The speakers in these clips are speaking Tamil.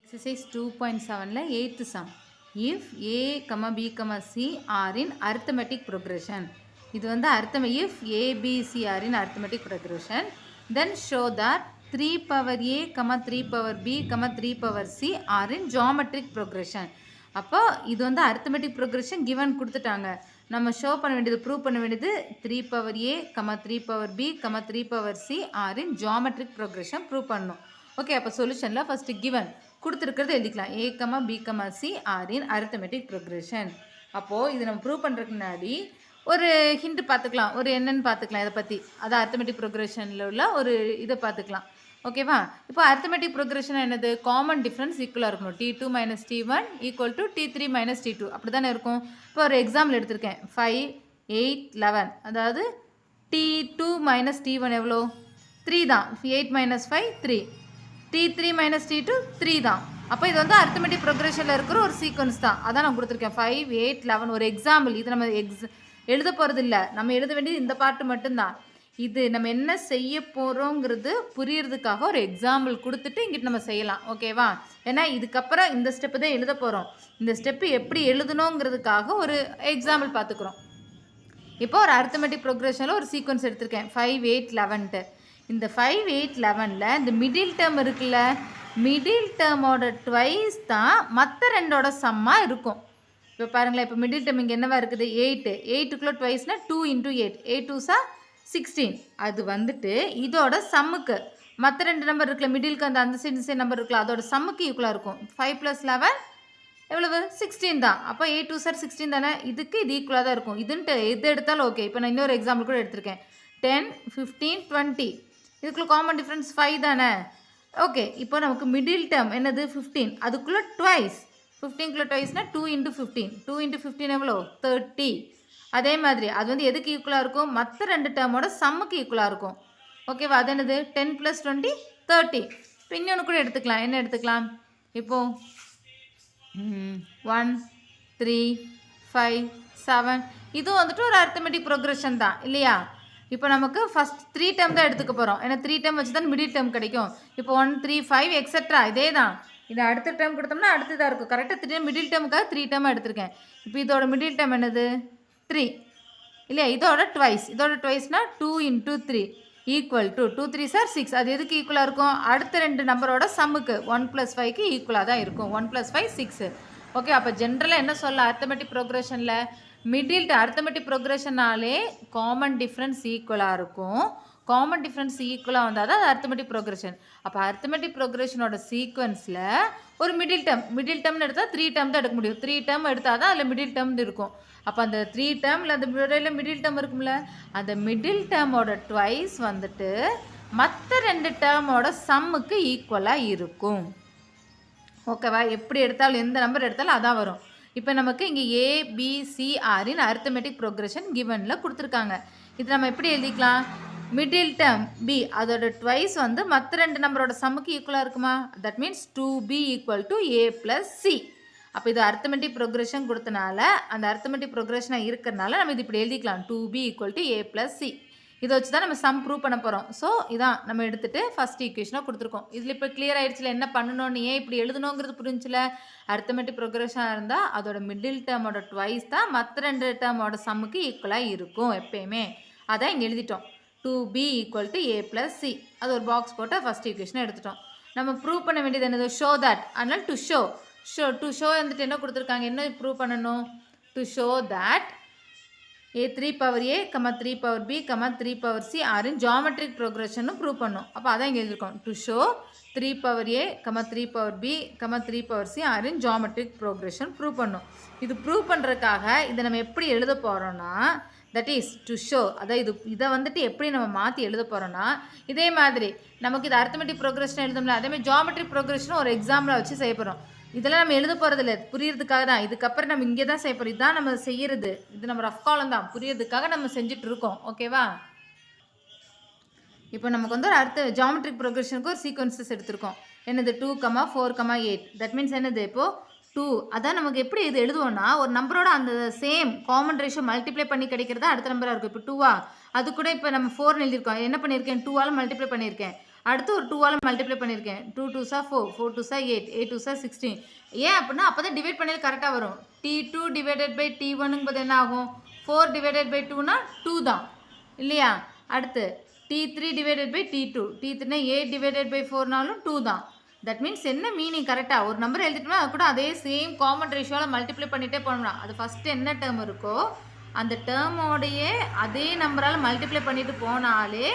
Exercise 2.7 8th sum. If A, B, C are in arithmetic progression. இது வந்து if A, B, C are in arithmetic progression, then show that 3 power A, 3 power B, 3 power C are in geometric progression. அப்போ இது வந்து arithmetic progression given கொடுத்துட்டாங்க. நம்ம show பண்ண வேண்டியது prove பண்ண வேண்டியது 3 power A, 3 power B, 3 power C are in geometric progression prove பண்ணணும். ஓகே, அப்போ சொல்யூஷனில் ஃபஸ்ட்டு கிவன் கொடுத்துருக்கிறது எழுதிக்கலாம். A, B, C are in arithmetic progression. அப்போது இது நம்ம ப்ரூவ் பண்ணுறதுக்கு முன்னாடி ஒரு ஹிண்ட் பார்த்துக்கலாம், ஒரு என்னன்னு பார்த்துக்கலாம். இதை பற்றி அது arithmetic progressionல உள்ள ஒரு இதை பார்த்துக்கலாம். ஓகேவா? இப்போ arithmetic progression என்னது? காமன் டிஃப்ரென்ஸ் ஈக்குவலாக இருக்கணும். T2 minus T1 equal to T3 minus T2 அப்படி தானே இருக்கும். இப்போ ஒரு எக்ஸாம்பிள் எடுத்திருக்கேன். 5, 8, 11. அதாவது T2 மைனஸ் T1 எவ்வளோ? 3 தான். 8 மைனஸ் 5 3. T3 மைனஸ் T2 3 தான். அப்போ இது வந்து arithmetic progressionல இருக்கிற ஒரு சீக்வன்ஸ் தான். அதான் நான் கொடுத்துருக்கேன். 5, 8, 11 ஒரு எக்ஸாம்பிள். இது நம்ம எழுத போகிறது இல்லை, நம்ம எழுத வேண்டியது இந்த பார்ட்டு மட்டும்தான். இது நம்ம என்ன செய்ய போகிறோங்கிறது புரியறதுக்காக ஒரு எக்ஸாம்பிள் கொடுத்துட்டு இங்கிட்டு நம்ம செய்யலாம். ஓகேவா? ஏன்னா இதுக்கப்புறம் இந்த ஸ்டெப்பு தான் எழுத போகிறோம். இந்த ஸ்டெப்பு எப்படி எழுதணுங்கிறதுக்காக ஒரு எக்ஸாம்பிள் பார்த்துக்குறோம். இப்போ ஒரு arithmetic progressionல ஒரு சீக்வன்ஸ் எடுத்திருக்கேன். 5, 8, 11. இந்த 5, 8, 11ல் இந்த மிடில் டேர்ம் இருக்குல்ல, மிடில் டேர்மோட ட்வைஸ் தான் மற்ற ரெண்டோட சம்மாக இருக்கும். இப்போ பாருங்களேன், இப்போ மிடில் டேர்ம் இங்கே என்னவா இருக்குது? 8. 8க்குள்ளே ட்வைஸ்னால் 2 × 8. 8 2 16. அது வந்துட்டு இதோட சம்முக்கு மற்ற ரெண்டு நம்பர் இருக்குல்ல, மிடிலுக்கு அந்த சைடு நம்பர் இருக்குல்ல, அதோட சம்முக்கு ஈக்குவலாக இருக்கும். 5 + 11 எவ்வளவு? 16 தான். அப்போ 8 2 16 தானே, இதுக்கு இது ஈக்குவலாக தான் இருக்கும். இதுன்ட்டு எது எடுத்தாலும் ஓகே. இப்போ நான் இன்னொரு எக்ஸாம்பிள் கூட எடுத்திருக்கேன். 10, 15, 20. இதுக்குள்ளே காமன் டிஃப்ரென்ஸ் 5 தானே. ஓகே, இப்போ நமக்கு மிடில் டேர்ம் என்னது? 15. அதுக்குள்ளே ட்வைஸ் 15க்குள்ளே ட்வைஸ்னால் 2 × 15. 2 × 15 எவ்வளோ? 30. அதே மாதிரி அது வந்து எதுக்கு ஈக்குவலாக இருக்கும்? மற்ற ரெண்டு டேர்மோட சம்முக்கு ஈக்குவலாக இருக்கும். ஓகேவா? அது என்னது? 10 + 20 30. இப்போ இன்னொன்று கூட எடுத்துக்கலாம். என்ன எடுத்துக்கலாம்? இப்போது 1, 3, 5, 7 இதுவும் வந்துட்டு ஒரு arithmetic progression தான் இல்லையா? இப்போ நமக்கு ஃபஸ்ட் 3 டேர்ம் தான் எடுத்துக்க போகிறோம். ஏன்னா 3 டேர்ம் வச்சு தான் மிடில் டேர்ம் கிடைக்கும். இப்போ 1, 3, 5 எக்ஸெட்ரா இதே தான். இது அடுத்த டேர்ம் கொடுத்தோம்னா அடுத்ததாக இருக்கும். கரெக்டாக 3 மிடில் டேர்முக்காக 3 டேர்மாக எடுத்திருக்கேன். இப்போ இதோட மிடில் டேர்ம் என்னது? 3 இல்லையா? இதோட ட்வைஸ்னால் 2 × 3 ஈக்குவல் டு 2 3 6. அது எதுக்கு ஈக்குவலாக இருக்கும்? அடுத்த ரெண்டு நம்பரோட சம்முக்கு 1 + 5க்கு ஈக்குவலாக தான் இருக்கும். 1 + 5 6. ஓகே, அப்போ ஜென்ரலாக என்ன சொல்லலாம் arithmetic progressionல? மிடில் arithmetic progressionனாலே காமன் டிஃப்ரென்ஸ் ஈக்குவலாக இருக்கும். காமன் டிஃப்ரென்ஸ் ஈக்குவலாக வந்தால் தான் அது arithmetic progression. அப்போ arithmetic progressionோட சீக்வன்ஸில் ஒரு மிடில் டேர்ம்னு எடுத்தால் 3 டேர்ம் தான் எடுக்க முடியும். 3 டேர்ம் எடுத்தால் தான் அதில் மிடில் டேர்ம் இருக்கும். அப்போ அந்த 3 டேர்மில் அந்த மிடில் டேர்ம் இருக்கும்ல, அந்த மிடில் டேர்மோட ட்வைஸ் வந்துட்டு மற்ற ரெண்டு டேர்மோட சம்முக்கு ஈக்குவலாக இருக்கும். ஓகேவா? எப்படி எடுத்தாலும் எந்த நம்பர் எடுத்தாலும் அதான் வரும். இப்போ நமக்கு இங்கே A, B, C ஆரின் arithmetic progression givenல கொடுத்துருக்காங்க. இது நம்ம எப்படி எழுதிக்கலாம்? மிடில் டேர்ம் B அதோட ட்வைஸ் வந்து மற்ற ரெண்டு நம்பரோட சம்முக்கு ஈக்குவலாக இருக்குமா? That means 2B = A + C. அப்போ இது arithmetic progression கொடுத்தனால அந்த arithmetic progressionாக இருக்கிறனால நம்ம இது இப்படி எழுதிக்கலாம். 2B = A + C. இதை வச்சு தான் நம்ம சம் ப்ரூவ் பண்ண போகிறோம். ஸோ இதான் நம்ம எடுத்துகிட்டு ஃபஸ்ட் ஈக்குவேஷனாக கொடுத்துருக்கோம். இதில் இப்போ கிளியர் ஆகிடுச்சுல என்ன பண்ணணும்னு, ஏன் இப்படி எழுதணுங்கிறது புரிஞ்சில. arithmetic progressionாக இருந்தால் அதோட மிடில் டேர்மோட ட்வைஸ் தான் மற்ற ரெண்டு டேர்மோட சம்முக்கு ஈக்குவலாக இருக்கும் எப்பயுமே. அதான் இங்கே எழுதிட்டோம். 2B = A + C. அது ஒரு பாக்ஸ் போட்டு ஃபஸ்ட் ஈக்குவேஷனை எடுத்துட்டோம். நம்ம ப்ரூவ் பண்ண வேண்டியது என்னது? Show that. அதனால் டு ஷோ வந்துட்டு என்ன கொடுத்துருக்காங்க? என்ன ப்ரூவ் பண்ணணும்? To show that 3 power A, 3 power B, 3 power C are in geometric progression prove பண்ணணும். அப்போ அதான் இங்கே எழுதியிருக்கோம். To show 3 power A, 3 power B, 3 power C are in geometric progression prove பண்ணணும். இது ப்ரூவ் பண்ணுறதுக்காக இதை நம்ம எப்படி எழுத போகிறோன்னா, தட் இஸ் டு ஷோ. அதாவது இதை வந்துட்டு எப்படி நம்ம மாற்றி எழுத போகிறோன்னா, இதே மாதிரி நமக்கு இது arithmetic progression எழுதணும்ல, அதேமாதிரி geometric progression ஒரு எக்ஸாம்பிளாக வச்சு செய்ய போகிறோம். இதெல்லாம் நம்ம எழுத போகிறதில்ல, புரியறதுக்காக தான். இதுக்கப்புறம் நம்ம இங்கே தான் செய்ய போகிறோம். இதுதான் நம்ம செய்கிறது. இது நம்ம ரஃப் காலம் தான், புரியறதுக்காக நம்ம செஞ்சுட்டு இருக்கோம். ஓகேவா? இப்போ நமக்கு வந்து ஒரு அடுத்த ஜியாமெட்ரிக் ப்ரோக்ரெஷனுக்கு ஒரு சீக்வன்சஸ் எடுத்திருக்கோம். என்னது? 2, 4, 8. தட் மீன்ஸ் என்னது? இப்போது 2 அதான் நமக்கு எப்படி இது எழுதுவோன்னா, ஒரு நம்பரோட அந்த சேம் காமன் ரேஷியோ மல்டிப்ளை பண்ணி கிடைக்கிறதா அடுத்த நம்பராக இருக்கும். இப்போ 2 அது கூட இப்போ நம்ம 4 எழுதியிருக்கோம். என்ன பண்ணியிருக்கேன்? 2ஆல் மல்டிப்ளை பண்ணியிருக்கேன். அடுத்து ஒரு 2ஆல் மல்டிப்ளை பண்ணியிருக்கேன். 2 2s 4, 4 2s 8, 8 2s 16. ஏன் அப்படின்னா அப்போ தான் டிவைட் பண்ணது கரெக்டாக வரும். T2 டிவைடட் பை T1ங்கும்போது என்ன ஆகும்? 4 டிவைடட் பை 2னா 2 தான் இல்லையா? அடுத்து T3 டிவைடட் பை T2, T3னா 8 டிவைடட் பை 4நாலும் 2 தான். தட் மீன்ஸ் என்ன மீனிங் கரெக்டாக ஒரு நம்பர் எழுதிட்டோம்னா அது கூட அதே சேம் காமன் ரேஷியோவில் மல்டிப்ளை பண்ணிகிட்டே போனோம்னா அது ஃபஸ்ட்டு என்ன டேர்ம் இருக்கோ அந்த டேர்மோடையே அதே நம்பரால் மல்டிப்ளை பண்ணிட்டு போனாலே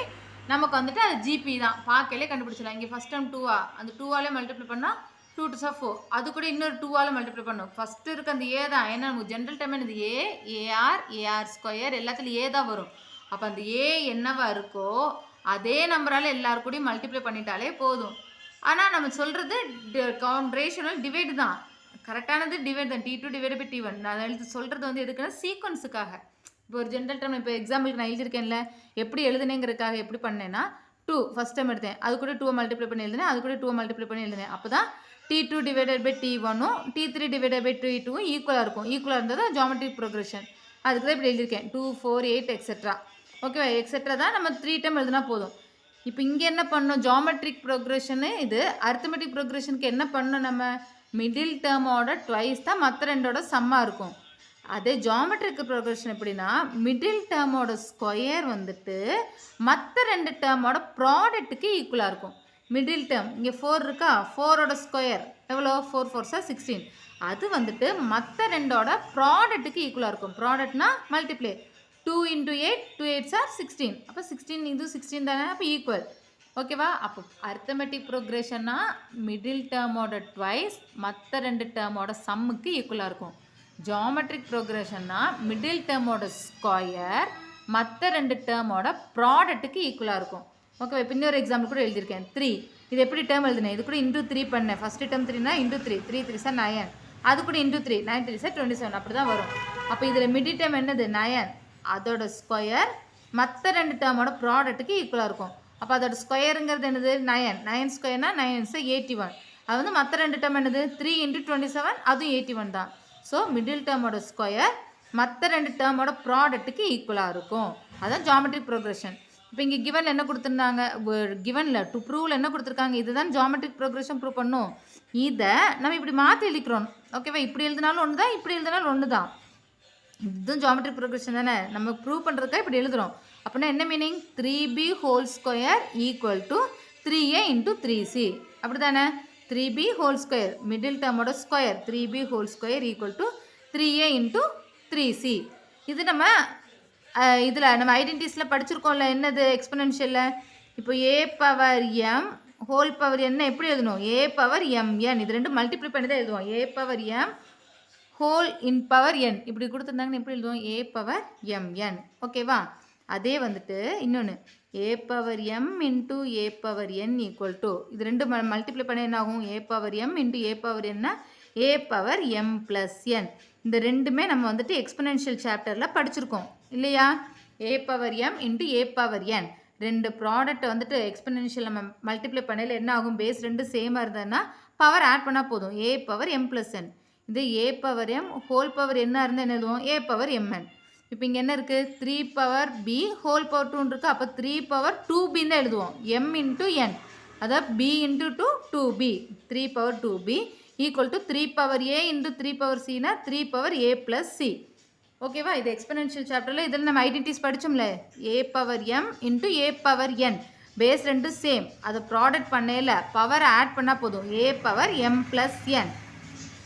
நமக்கு வந்துட்டு அது ஜிபி தான். பார்க்கலே கண்டுபிடிச்சிடலாம். இங்கே ஃபஸ்ட் டைம் 2ஆ அந்த 2ஆலே மல்டிப்ளை பண்ணால் 2 2s 4, அது கூட இன்னொரு 2ஆல் மல்டிப்ளை பண்ணும். ஃபஸ்ட்டு இருக்க அந்த ஏ தான். ஏன்னா நமக்கு ஜென்ரல் டைம் என்னது ஏஆர் ஸ்கொயர் எல்லாத்துலையும் ஏ தான் வரும். அப்போ அந்த ஏ என்னவா இருக்கோ அதே நம்பரால் எல்லாருக்கூடையும் மல்டிப்ளை பண்ணிட்டாலே போதும். ஆனால் நம்ம சொல்கிறது ரேஷியோனல் டிவைடு தான். கரெக்டானது டிவைட் தான். T2 divide by T1. நான் எழுதி சொல்கிறது வந்து எதுக்குன்னா சீக்வன்ஸுக்காக. இப்போ ஒரு ஜென்ரல் டைம் இப்போ எக்ஸாம்பிளுக்கு நான் எழுதியிருக்கேன்ல எப்படி எழுதுனேங்கிறதுக்காக எப்படி பண்ணேன்னா 2 ஃபஸ்ட் டைம் எடுத்தேன். அது கூட 2 மல்டிப்ளை பண்ணி எழுதினேன். அது கூட 2 மல்டிப்ளை பண்ணி எழுதினேன். அப்போ தான் T2 டிவைடட் பை T1ம் T3 டிவைடட் பை T2ம் ஈக்குவலாக இருக்கும். ஈக்குவலாக இருந்தது ஜாமெட்ரிக் ப்ரோக்ரஷன். அதுக்கு தான் இப்படி எழுதியிருக்கேன் 2 4 8 எக்ஸெட்ரா. ஓகேவா? எக்ஸெட்ரா தான் நம்ம 3 டைம் எழுதினா போதும். இப்போ இங்கே என்ன பண்ணோம்? ஜாமெட்ரிக் ப்ரோக்ரஷனு இது. அரித்மெட்டிக் ப்ரோக்ரஷனுக்கு என்ன பண்ணோம்? நம்ம மிடில் டேர்மோட ட்வைஸ் தான் மற்ற ரெண்டோட சம்மாக இருக்கும். அதே ஜாமெட்ரிக் ப்ரோக்ரஷன் எப்படின்னா மிடில் டேர்மோட ஸ்கொயர் வந்துட்டு மற்ற ரெண்டு டேர்மோட ப்ராடக்ட்டுக்கு ஈக்குவலாக இருக்கும். மிடில் டேர்ம் இங்கே 4 இருக்கா, 4ஓட ஸ்கொயர் எவ்வளோ? 4 4s 16. அது வந்துட்டு மற்ற ரெண்டோட ப்ராடக்ட்டுக்கு ஈக்குவலாக இருக்கும். ப்ராடக்ட்னா மல்டிப்ளே 2 × 8, 2 8s 16. அப்போ 16 இது 16 தானே, அப்போ ஈக்குவல். ஓகேவா? அப்போ அரித்மெட்டிக் ப்ரோக்ரஷன்னா மிடில் டேர்மோட ட்வைஸ் மற்ற ரெண்டு டேர்மோட சம்முக்கு ஈக்குவலாக இருக்கும். ஜாமெட்ரிக் ப்ரோக்ரஷன்னா மிடில் டேர்மோட ஸ்கொயர் மற்ற ரெண்டு டேர்மோட ப்ராடக்ட்டுக்கு ஈக்குவலாக இருக்கும். ஓகே, இப்போ இன்னொரு எக்ஸாம்பிள் கூட எழுதியிருக்கேன் 3. இது எப்படி டேர்ம் எழுதினேன்? இது கூட × 3 பண்ணேன். ஃபஸ்ட்டு டேர்ம் 3னா × 3, 3 3s 9. அது கூட × 3, 9 3s 27. அப்படி தான் வரும். அப்போ இதில் மிடில் டேர்ம் என்னது? 9. அதோட ஸ்கொயர் மற்ற ரெண்டு டேர்மோட ப்ராடக்ட்டுக்கு ஈக்குவலாக இருக்கும். அப்போ அதோட ஸ்கொயருங்கிறது என்னது? 9. 9 ஸ்கொயர்னா 9s 81. அது வந்து மற்ற ரெண்டு டேர்ம் என்னது? 3 × 27, அதுவும் 81 தான். ஸோ மிடில் டேர்மோட ஸ்கொயர் மற்ற ரெண்டு டேர்மோட ப்ராடக்ட்டுக்கு ஈக்குவலாக இருக்கும். அதுதான் ஜாமெட்ரிக் ப்ரோக்ரஷன். இப்போ இங்கே கிவன் என்ன கொடுத்துருந்தாங்க? கிவனில் டு ப்ரூவில் என்ன கொடுத்துருக்காங்க? இதுதான் ஜாமெட்ரிக் ப்ரோக்ரஷன் ப்ரூவ் பண்ணும். இதை நம்ம இப்படி மாற்றி எழுதிக்கிறோம். ஓகேவா? இப்படி எழுதினாலும் ஒன்று தான், இப்படி எழுதினாலும் ஒன்று தான். இதுவும் ஜாமெட்ரிக் ப்ரோக்ரஷன் தானே, நம்ம ப்ரூவ் பண்ணுறதுக்காக இப்படி எழுதுகிறோம். அப்படின்னா என்ன meaning? 3b whole square equal to 3a × 3c. அப்படி தானே? 3b ஹோல் ஸ்கொயர் மிடில் டேர்மோட square 3b whole square equal to 3a × 3c. இது நம்ம இதில் நம்ம ஐடென்டிஸில் படிச்சிருக்கோம்ல, என்னது? எக்ஸ்பொனென்ஷியலில். இப்போ a power m whole power என்ன எப்படி எழுதணும்? a power mn. இது ரெண்டு மல்டிப்ளை பண்ணி தான் எழுதுவோம். a power m whole in power n இப்படி கொடுத்துருந்தாங்கன்னு எப்படி எழுதுவோம்? a power mn. ஓகேவா? அதே வந்துட்டு இன்னொன்று a power m × a power n equal to இது ரெண்டு மல்டிப்ளை பண்ண என்ன ஆகும்? a power m × a power n a power m + n. இந்த ரெண்டுமே நம்ம வந்துட்டு எக்ஸ்பொனென்ஷியல் சாப்டரில் படிச்சிருக்கோம் இல்லையா? a power m × a power n ரெண்டு ப்ராடக்ட் வந்துட்டு எக்ஸ்பொனென்ஷியல் நம்ம மல்டிப்ளை பண்ணையில் என்ன ஆகும்? பேஸ் ரெண்டு சேமாக இருந்ததுன்னா பவர் ஆட் பண்ணால் போதும். a power m + n. இது a power m whole power என்ன இருந்தால் என்ன எழுதுவோம்? a power mn. இப்போ இங்கே என்ன இருக்குது? 3 பவர் b ஹோல் பவர் 2 இருக்குது. அப்போ 3 பவர் 2b தான் எழுதுவோம். m × n அதாவது b × 2 2b 3 power 2b equal to 3 power a × 3 power cனா 3 பவர் a + c. ஓகேவா? இது எக்ஸ்பொனென்ஷியல் சாப்டரில் இதில் நம்ம ஐடென்டிஸ் படித்தோம்ல. a power m × a power n base ரெண்டு சேம். அதை ப்ராடக்ட் பண்ணையில் பவர் ஆட் பண்ணால் போதும். a power m + n.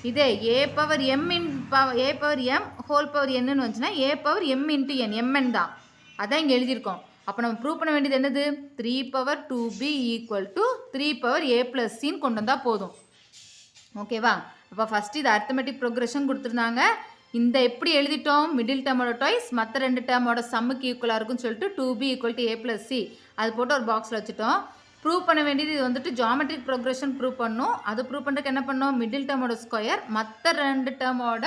இதே a power m a power m whole power என்னன்னு வந்துச்சுன்னா a power m × n mn தான். அதான் இங்கே எழுதியிருக்கோம். அப்போ நம்ம ப்ரூவ் பண்ண வேண்டியது என்னது? 3 power 2b equal to 3 power a + cன்னு கொண்டு வந்தால் போதும். ஓகேவா? அப்போ ஃபஸ்ட்டு இது அரித்மெட்டிக் ப்ரோக்ரஷன் கொடுத்துருந்தாங்க. இந்த எப்படி எழுதிட்டோம்? மிடில் டேர்மோட டாய்ஸ் மற்ற ரெண்டு டேர்மோட சம்முக்கு ஈக்குவலாக இருக்குன்னு சொல்லிட்டு 2b equal to a + c அது போட்டு ஒரு பாக்ஸில் வச்சுட்டோம். ப்ரூவ் பண்ண வேண்டியது இது வந்துட்டு ஜாமெட்ரிக் ப்ரோக்ரஷன் ப்ரூவ் பண்ணணும். அது ப்ரூவ் பண்ணுறதுக்கு என்ன பண்ணோம்? மிடில் டேர்மோட ஸ்கொயர் மற்ற ரெண்டு டேர்மோட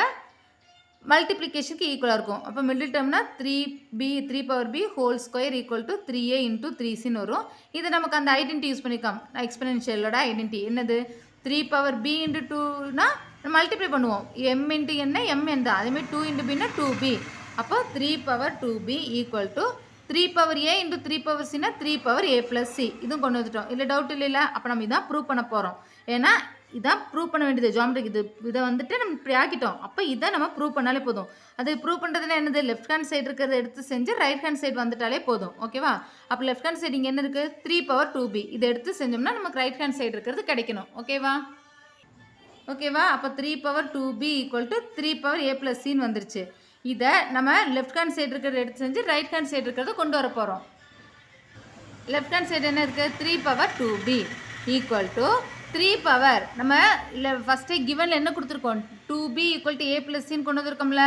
மல்டிப்ளிகேஷனுக்கு ஈக்குவலாக இருக்கும். அப்போ மிடில் டேர்ம்னா 3 power b whole square equal to 3a × 3cன்னு வரும். இது நமக்கு அந்த ஐடென்டி யூஸ் பண்ணிக்கலாம். எக்ஸ்பொனென்ஷியலோட ஐடென்டி என்னது? 3 பவர் b × 2னா மல்டிப்ளை பண்ணுவோம். m × n m n தான். அதேமாதிரி 2 × b னா 2b. அப்போ 3 power 2b equal to 3 power a into 3 power Chinna 3 power a plus C இதுவும் கொண்டு வந்துட்டோம். இல்லை டவுட் இல்லைல்ல? அப்போ நம்ம இதான் ப்ரூவ் பண்ண போகிறோம். ஏன்னா இதான் ப்ரூவ் பண்ண வேண்டியது ஜாமெட்ரிக். இதை வந்துட்டு நம்ம இப்படி ஆக்கிட்டோம். அப்போ இதை நம்ம ப்ரூவ் பண்ணாலே போதும். அது ப்ரூவ் பண்ணுறதுனா என்னது? லெஃப்ட் ஹேண்ட் சைடு இருக்கிறத எடுத்து செஞ்சு ரைட் ஹேண்ட் சைடு வந்துட்டாலே போதும். ஓகேவா? அப்போ லெஃப்ட் ஹேண்ட் சைடு இங்கே என்ன இருக்குது? 3 பவர் 2b இதை எடுத்து செஞ்சோம்னா நமக்கு ரைட் ஹேண்ட் சைடு இருக்கிறது கிடைக்கணும். ஓகேவா? அப்போ 3 power 2b equal to 3 power a plus சின்னு வந்துருச்சு. இதை நம்ம லெஃப்ட் ஹேண்ட் சைடு இருக்கிறத எடுத்து செஞ்சு ரைட் ஹேண்ட் சைடு இருக்கிறத கொண்டு வர போகிறோம். லெஃப்ட் ஹேண்ட் சைடு என்ன இருக்குது? 3 power 2b equal to 3 power நம்ம இல்லை ஃபஸ்ட்டே கிவனில் என்ன கொடுத்துருக்கோம்? 2b equal to a plus சின்னு கொண்டு வந்திருக்கோம்ல.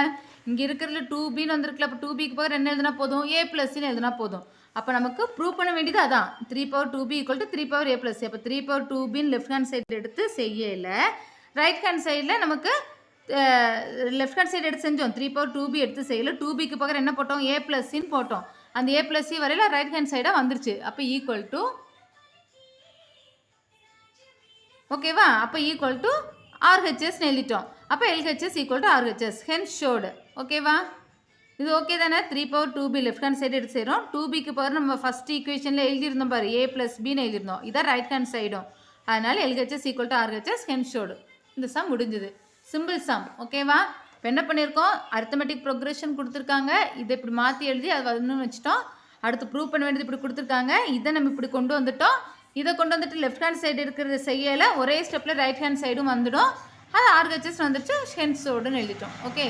இங்கே இருக்கிறதுல 2bன்னு வந்திருக்குல்ல. அப்போ 2bக்கு பவர் என்ன எழுதுனா போதும்? a ப்ளஸ் சின்னு எழுதுனா போதும். அப்போ நமக்கு ப்ரூவ் பண்ண வேண்டியது அதான் 3 power 2b equal to 3 power a plus C. அப்போ 3 பவர் 2bன்னு லெஃப்ட் ஹேண்ட் சைடு எடுத்து செய்யலை. ரைட் ஹேண்ட் சைடில் நமக்கு லெஃப்ட் ஹேண்ட் சைடு எடுத்து செஞ்சோம். 3 பவர் 2b எடுத்து செய்யலை. 2bக்கு பக்கம் என்ன போட்டோம்? a ப்ளஸ் சின்னு போட்டோம். அந்த a ப்ளஸ் சி வரையில் ரைட் ஹேண்ட் சைடாக வந்துருச்சு. அப்போ ஈக்குவல் டு ஓகேவா? அப்போ ஈக்குவல் டு ஆர்ஹெச்எஸ்ன்னு எழுதிட்டோம். அப்போ LHS equal to RHS hence showed. ஓகேவா? இது ஓகே தானே? 3 power 2b left hand side எடுத்து செய்கிறோம். 2bக்கு பவர் நம்ம ஃபஸ்ட் ஈக்குவேஷனில் எழுதியிருந்தோம் பாரு, a ப்ளஸ் பின்னு எழுதியிருந்தோம். இதான் ரைட் ஹேண்ட் சைடும். அதனால் LHS equal to RHS hence showed. இந்த சம் முடிஞ்சுது. Simple some. ஓகேவா? இப்போ என்ன பண்ணியிருக்கோம்? அரித்தமெட்டிக் ப்ரோக்ரெஷன் கொடுத்துருக்காங்க. இதை இப்படி மாற்றி எழுதி அது வரணும்னு வச்சுட்டோம். அடுத்து ப்ரூவ் பண்ண வேண்டியது இப்படி கொடுத்துருக்காங்க. இதை நம்ம இப்படி கொண்டு வந்துட்டோம். இதை கொண்டு வந்துட்டு லெஃப்ட் ஹேண்ட் சைடு இருக்கிறத செய்யலை. ஒரே ஸ்டெப்பில் ரைட் ஹேண்ட் சைடும் வந்துடும். அது ஆர்ஹெச்எஸ் வந்துடுச்சு. ஹென்ஸ் ஷோடுன்னு எழுதிட்டோம். ஓகே.